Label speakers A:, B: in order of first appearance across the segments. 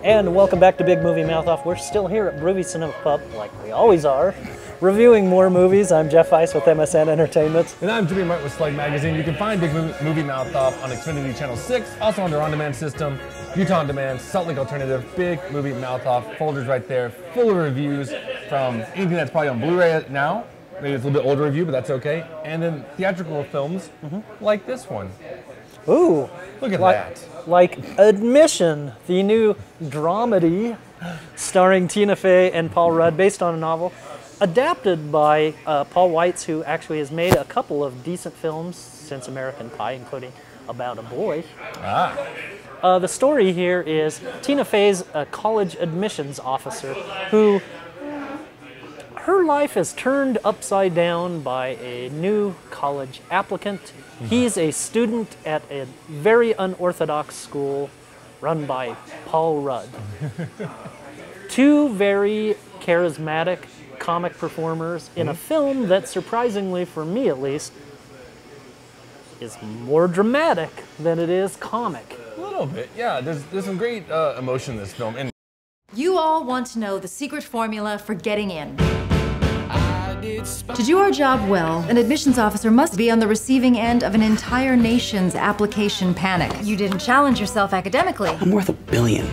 A: And welcome back to Big Movie Mouth Off. We're still here at Groovy Cinema Pub, like we always are, reviewing more movies. I'm Jeff Ice with MSN Entertainment.
B: And I'm Jimmy Martin with Slug Magazine. You can find Big Movie Mouth Off on Xfinity Channel 6, also on their on-demand system, Utah On Demand, Salt Lake Alternative, Big Movie Mouth Off. Folders right there, full of reviews from anything that's probably on Blu-ray now. Maybe it's a little bit older review, but that's okay. And then theatrical films like this one.
A: Ooh.
B: Look at that.
A: Like Admission, the new dramedy starring Tina Fey and Paul Rudd, based on a novel, adapted by Paul Weitz, who actually has made a couple of decent films since American Pie, including About a Boy. The story here is Tina Fey's a college admissions officer who her life is turned upside down by a new college applicant. He's a student at a very unorthodox school run by Paul Rudd. Two very charismatic comic performers in a film that, surprisingly for me at least, is more dramatic than it is comic.
B: A little bit, yeah. There's some great emotion in this film. And
C: you all want to know the secret formula for getting in. To do our job well, an admissions officer must be on the receiving end of an entire nation's application panic. You didn't challenge yourself academically.
D: I'm worth $1 billion.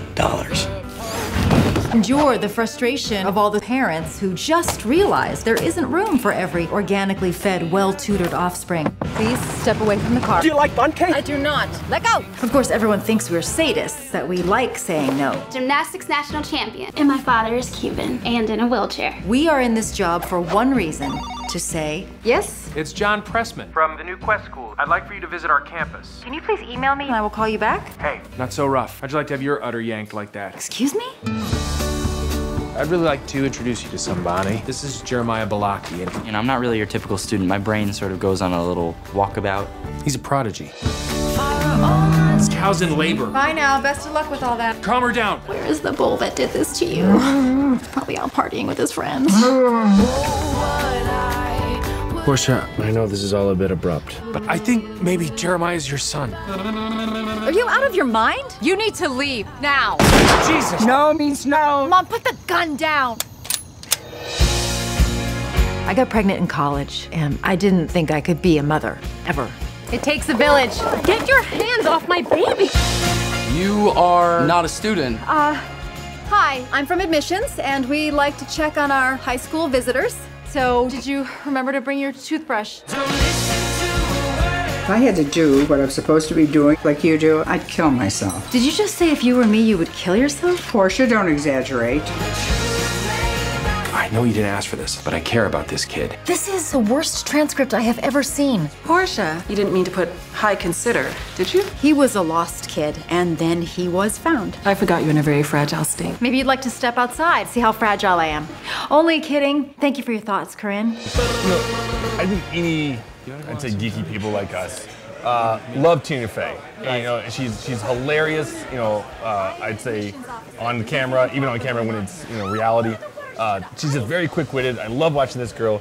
C: Endure the frustration of all the parents who just realized there isn't room for every organically fed, well-tutored offspring. Please step away from the car.
A: Do you like bun cake?
C: I do not. Let go! Of course, everyone thinks we're sadists, that we like saying no.
E: Gymnastics national champion. And my father is Cuban and in a wheelchair.
C: We are in this job for one reason, to say yes.
F: It's John Pressman from the New Quest School. I'd like for you to visit our campus.
C: Can you please email me and I will call you back?
F: Hey, not so rough. How'd you like to have your udder yanked like that?
C: Excuse me?
F: I'd really like to introduce you to somebody. This is Jeremiah Balaki.
G: You know, I'm not really your typical student. My brain sort of goes on a little walkabout.
F: He's a prodigy. How's in labor?
C: Bye now. Best of luck with all that.
F: Calm her down.
E: Where is the bull that did this to you? He's probably out partying with his friends.
H: Portia, I know this is all a bit abrupt,
F: But I think maybe Jeremiah's your son.
C: Are you out of your mind? You need to leave now.
F: Jesus!
H: no means no.
C: Mom, put the gun down. I got pregnant in college, and I didn't think I could be a mother, ever. It takes a village.
E: Get your hands off my baby!
G: You are not a student.
C: Hi, I'm from admissions, and we like to check on our high school visitors. So, did you remember to bring your toothbrush?
I: If I had to do what I'm supposed to be doing like you do, I'd kill myself.
C: Did you just say if you were me, you would kill yourself?
I: Portia, don't exaggerate.
H: I know you didn't ask for this, but I care about this kid.
C: This is the worst transcript I have ever seen.
J: Portia, you didn't mean to put high consider, did you?
C: He was a lost kid, and then he was found.
J: I forgot you in a very fragile state.
C: Maybe you'd like to step outside, see how fragile I am. Only kidding. Thank you for your thoughts, Corinne.
B: I think any, I'd say geeky people like us, love Tina Fey. And, you know, she's hilarious, you know, I'd say on camera, even on camera when it's, you know, reality. She's just very quick-witted. I love watching this girl,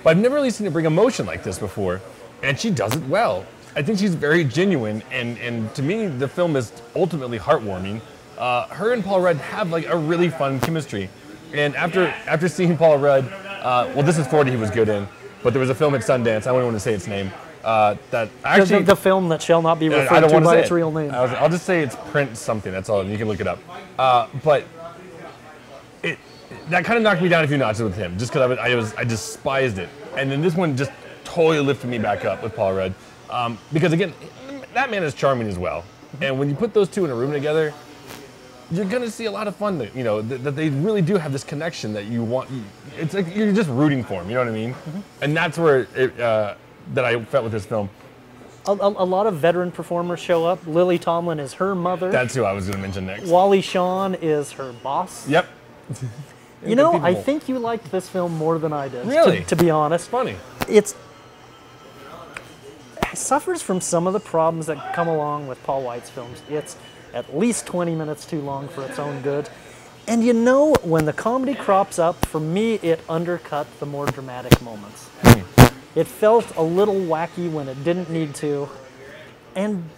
B: but I've never really seen her bring emotion like this before, and she does it well. I think she's very genuine, and to me, the film is ultimately heartwarming. Her and Paul Rudd have like a really fun chemistry, and after seeing Paul Rudd, well, this is 40 he was good in, but there was a film at Sundance. I don't want to say its name. That actually
A: the film that shall not be
B: I
A: referred
B: don't
A: to
B: want
A: by
B: say
A: its
B: it.
A: real name.
B: I'll just say it's Print something. That's all. You can look it up. But that kind of knocked me down a few notches with him, just because I despised it. And then this one just totally lifted me back up with Paul Rudd, because again, that man is charming as well. And when you put those two in a room together, you're gonna see a lot of fun. That, you know, that they really do have this connection that you want. It's like you're just rooting for him. You know what I mean? And that's where that I felt with this film.
A: A lot of veteran performers show up. Lily Tomlin is her mother.
B: That's who I was gonna mention next.
A: Wally Shawn is her boss.
B: Yep.
A: You know, I think you liked this film more than I did.
B: Really?
A: To be honest.
B: Funny.
A: It suffers from some of the problems that come along with Paul Weitz films. It's at least 20 minutes too long for its own good. And you know, when the comedy crops up, for me, it undercut the more dramatic moments. It felt a little wacky when it didn't need to, and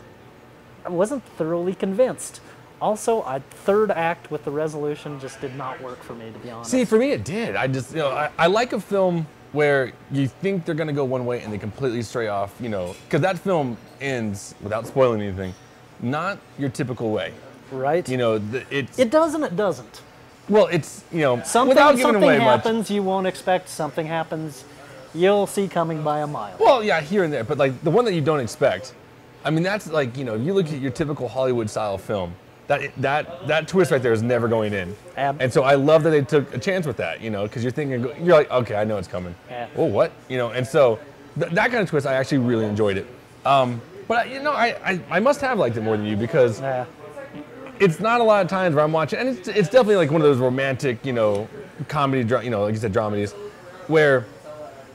A: I wasn't thoroughly convinced. Also, a third act with the resolution just did not work for me, to be honest.
B: See, for me it did. I just, I like a film where you think they're gonna go one way and they completely stray off, because that film ends, without spoiling anything, not your typical way.
A: Right.
B: It
A: does and it doesn't.
B: Well, it's,
A: something,
B: without giving away
A: happens
B: much.
A: you won't expect, something happens you'll see coming by a mile.
B: Well, yeah, here and there, but like the one that you don't expect, I mean, that's like, if you look at your typical Hollywood style film, that twist right there is never going in. And so I love that they took a chance with that, because you're like, okay, I know it's coming.
A: Yeah.
B: Oh, what? And so that kind of twist, I actually really enjoyed it. But I must have liked it more than you, because it's not a lot of times where I'm watching, and it's definitely like one of those romantic, comedy, like you said, dramedies, where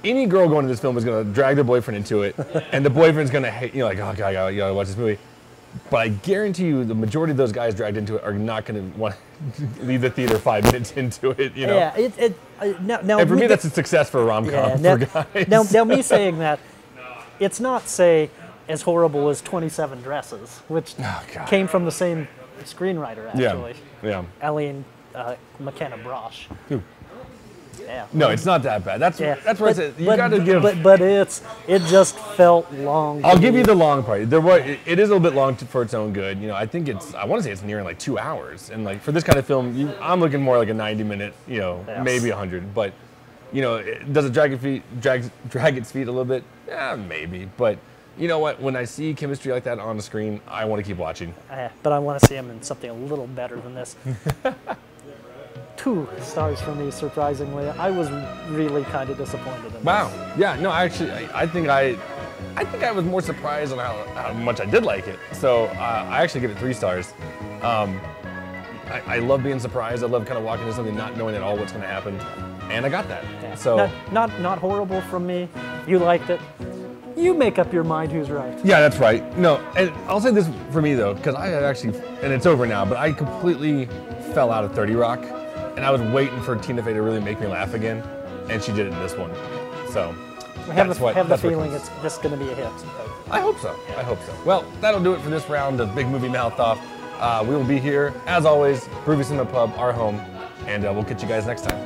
B: any girl going to this film is going to drag their boyfriend into it, and the boyfriend's going to hate, oh, God, I gotta watch this movie. But I guarantee you the majority of those guys dragged into it are not going to want to leave the theater 5 minutes into it,
A: Yeah, now
B: and for me, that's a success for a rom-com for guys.
A: Now, me saying that, it's not, say, as horrible as 27 Dresses, which came from the same screenwriter, actually.
B: Yeah.
A: Aline McKenna Brosh. Yeah.
B: No, it's not that bad. That's what I said. You got to give.
A: But it just felt long.
B: I'll give you the long part. It is a little bit long for its own good. I think I want to say it's nearing like 2 hours, and like for this kind of film, I'm looking more like a 90-minute, maybe 100. But does it drag its feet a little bit? Yeah, maybe. But you know what? When I see chemistry like that on the screen, I want to keep watching.
A: But I want to see him in something a little better than this. 2 stars for me, surprisingly. I was really kind of disappointed in
B: Wow.
A: this.
B: Yeah, no, actually, I think I was more surprised on how much I did like it. So I actually give it 3 stars. I love being surprised. I love kind of walking into something not knowing at all what's going to happen. And I got that.
A: Yeah.
B: So
A: not horrible from me. You liked it. You make up your mind who's right.
B: Yeah, that's right. No, and I'll say this for me, though, because I had actually, and it's over now, but I completely fell out of 30 Rock. And I was waiting for Tina Fey to really make me laugh again, and she did it in this one. So
A: I have the feeling it's just going to be a hit.
B: I hope so. I hope so. Well, that'll do it for this round of Big Movie Mouth Off. We will be here, as always, Groovy Cinema Pub, our home, and we'll catch you guys next time.